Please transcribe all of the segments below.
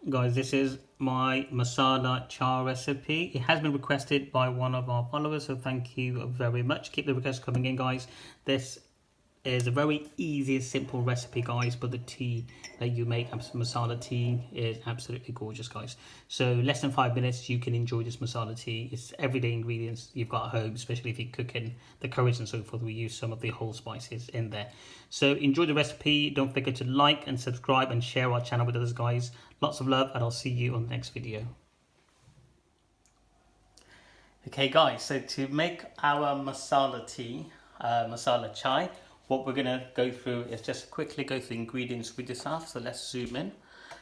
Guys, this is my masala chai recipe. It has been requested by one of our followers, so thank you very much. Keep the requests coming in, guys. This is a very easy, simple recipe, guys, but the tea that you make, masala tea, is absolutely gorgeous, guys. So less than 5 minutes, you can enjoy this masala tea. It's everyday ingredients you've got at home, especially if you're cooking the curries and so forth. We use some of the whole spices in there. So enjoy the recipe. Don't forget to like and subscribe and share our channel with others, guys. Lots of love, and I'll see you on the next video. Okay, guys, so to make our masala tea, masala chai, what we're going to go through is just quickly go through the ingredients with yourself. So let's zoom in.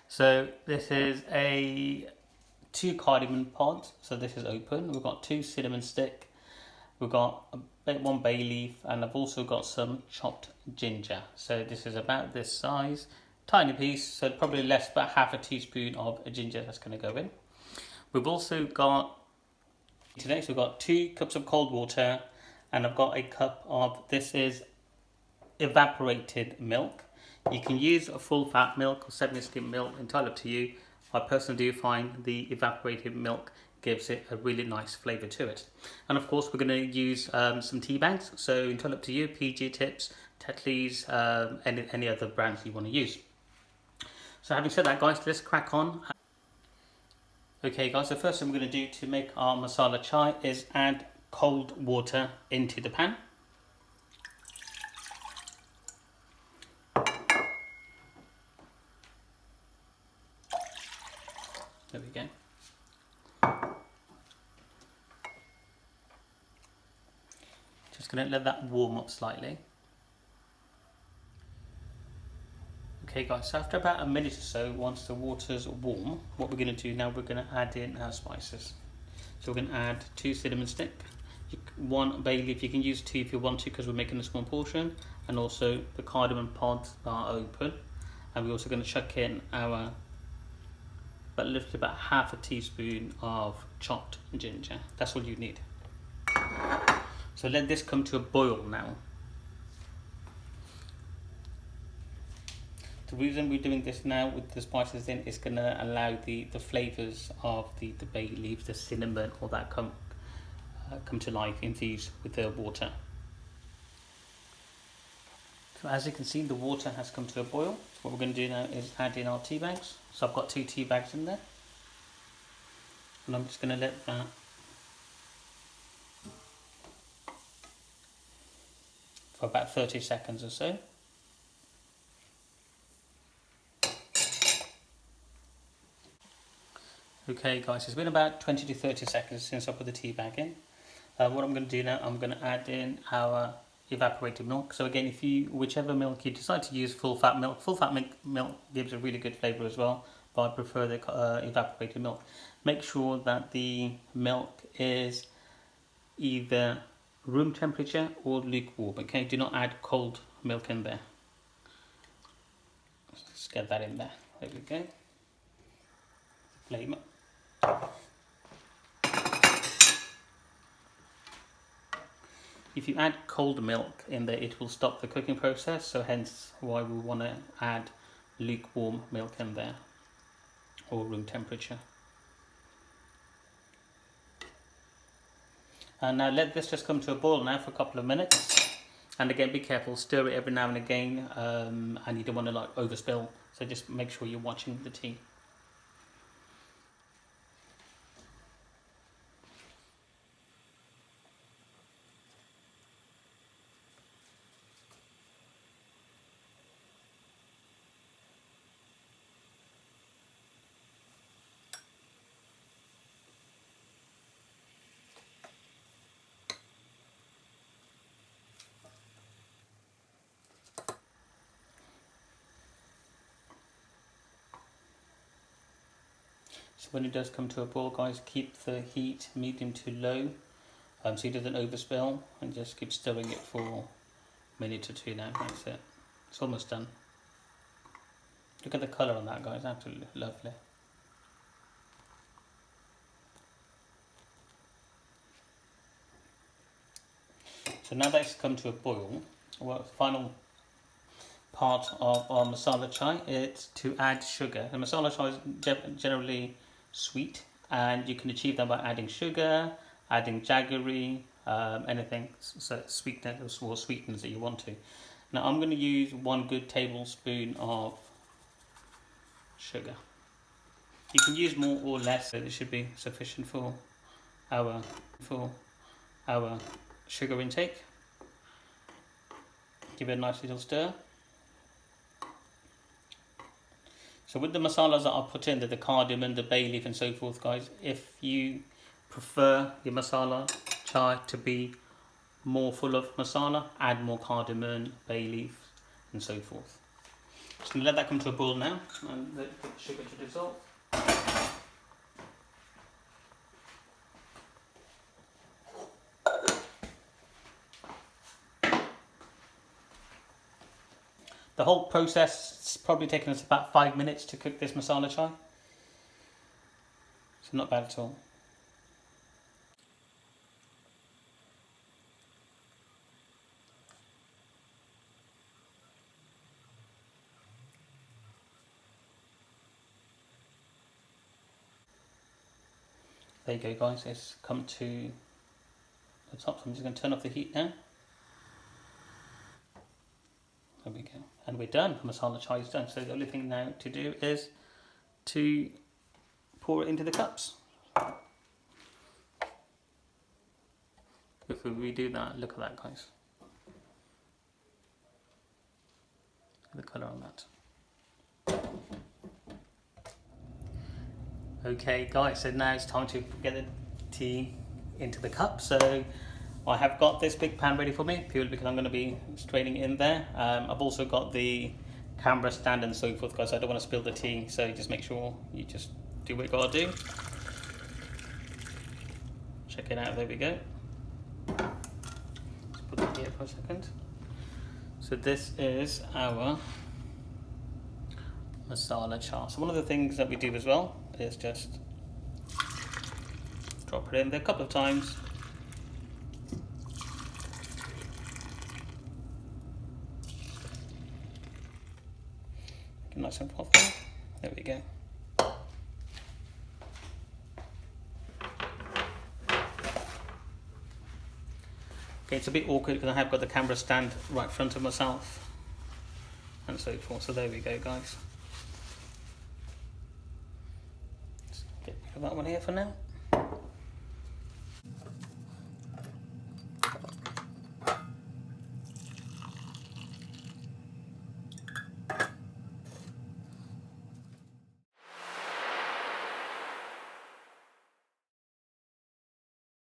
So this is two cardamom pods. So this is open. We've got 2 cinnamon stick. We've got one bay leaf, and I've also got some chopped ginger. So this is about this size, tiny piece. So probably less, about half a teaspoon of ginger that's going to go in. We've also got today, so we've got 2 cups of cold water, and I've got a cup of, this is evaporated milk. You can use a full fat milk or semi-skim milk, entirely up to you. I personally do find the evaporated milk gives it a really nice flavour to it. And of course we're going to use some tea bags, so entirely up to you, PG Tips, Tetley's, any other brands you want to use. So having said that, guys, let's crack on. Okay guys, the first thing we're going to do to make our masala chai is add cold water into the pan. There we go. Just going to let that warm up slightly. Okay guys, so after about a minute or so, once the water's warm, what we're going to do now, we're going to add in our spices. So we're going to add 2 cinnamon stick, 1 bay leaf. You can use 2 if you want to, because we're making a small portion, and also the cardamom pods are open. And we're also going to chuck in our about half a teaspoon of chopped ginger. That's all you need. So let this come to a boil now. The reason we're doing this now with the spices in is going to allow the flavours of the bay leaf, the cinnamon, all that come to life, infused with the water. So as you can see, the water has come to a boil. So what we're going to do now is add in our tea bags. So I've got 2 tea bags in there, and I'm just going to let that for about 30 seconds or so. Okay guys, it's been about 20 to 30 seconds since I put the tea bag in. What I'm going to do now, I'm going to add in our evaporated milk. So again, whichever milk you decide to use, full fat milk gives a really good flavour as well, but I prefer the evaporated milk. Make sure that the milk is either room temperature or lukewarm. Okay, do not add cold milk in there. Let's get that in there. There we go. Flame up. If you add cold milk in there, it will stop the cooking process, so hence why we want to add lukewarm milk in there, or room temperature. And now let this just come to a boil now for a couple of minutes. And again, be careful, stir it every now and again, and you don't want to overspill, so just make sure you're watching the tea. So when it does come to a boil, guys, keep the heat medium to low, so it doesn't overspill, and just keep stirring it for a minute or 2 now. That's it. It's almost done. Look at the colour on that, guys, absolutely lovely. So now that it's come to a boil, well, final part of our masala chai. It's to add sugar. The masala chai is generally sweet, and you can achieve that by adding sugar, adding jaggery, anything so sweetness or sweetens that you want to. Now I'm going to use 1 good tablespoon of sugar. You can use more or less, so it should be sufficient for our sugar intake. Give it a nice little stir. So with the masalas that I put in, the cardamom, the bay leaf and so forth, guys, if you prefer your masala chai to be more full of masala, add more cardamom, bay leaf and so forth. Just going to let that come to a boil now and let the sugar to dissolve. The whole process has probably taken us about 5 minutes to cook this masala chai. So not bad at all. There you go, guys, it's come to the top, so I'm just going to turn off the heat now. There we go. And we're done. The masala chai is done. So the only thing now to do is to pour it into the cups. If we do that, look at that, guys. The colour on that. Okay, guys, so now it's time to get the tea into the cup. So I have got this big pan ready for me, purely because I'm going to be straining it in there. I've also got the camera stand and so forth, guys. I don't want to spill the tea, so just make sure you just do what you got to do. Check it out, there we go. Let's put that here for a second. So this is our masala chai. So one of the things that we do as well is just drop it in there a couple of times. Nice and fluffy. There we go. Okay, it's a bit awkward because I have got the camera stand right in front of myself and so forth. So there we go, guys. Let's get rid of that one here for now.